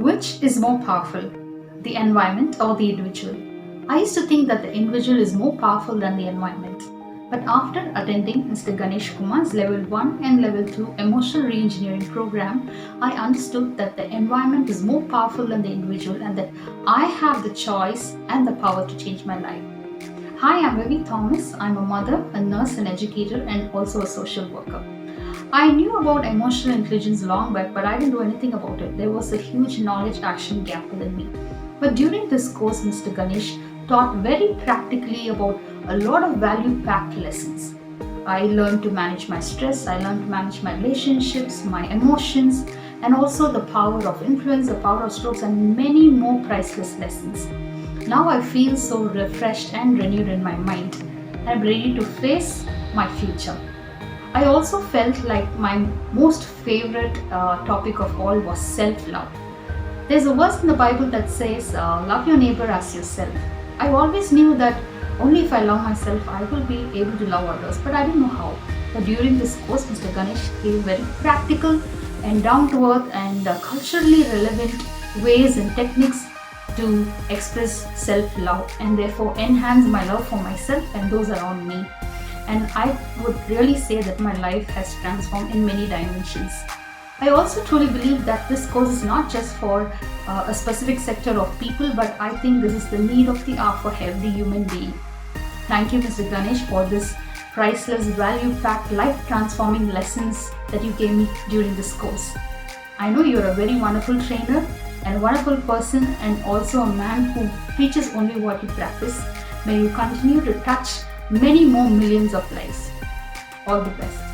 Which is more powerful, the environment or the individual? I used to think that the individual is more powerful than the environment. But after attending Mr. Ganesh Kumar's Level 1 and Level 2 Emotional Reengineering program, I understood that the environment is more powerful than the individual and that I have the choice and the power to change my life. Hi, I'm Vivi Thomas. I'm a mother, a nurse, an educator, and also a social worker. I knew about emotional intelligence long back, but I didn't do anything about it. There was a huge knowledge action gap within me. But during this course, Mr. Ganesh taught very practically about a lot of value packed lessons. I learned to manage my stress, I learned to manage my relationships, my emotions, and also the power of influence, the power of strokes, and many more priceless lessons. Now I feel so refreshed and renewed in my mind. I'm ready to face my future. I also felt like my most favorite topic of all was self-love. There's a verse in the Bible that says, love your neighbor as yourself. I always knew that only if I love myself, I will be able to love others, but I didn't know how. But during this course, Mr. Ganesh gave very practical and down-to-earth and culturally relevant ways and techniques to express self-love and therefore enhance my love for myself and those around me. And I would really say that my life has transformed in many dimensions. I also truly believe that this course is not just for a specific sector of people, but I think this is the need of the hour for every human being. Thank you, Mr. Ganesh, for this priceless, value-packed, life-transforming lessons that you gave me during this course. I know you're a very wonderful trainer and a wonderful person and also a man who preaches only what you practice. May you continue to touch many more millions of lives. All the best.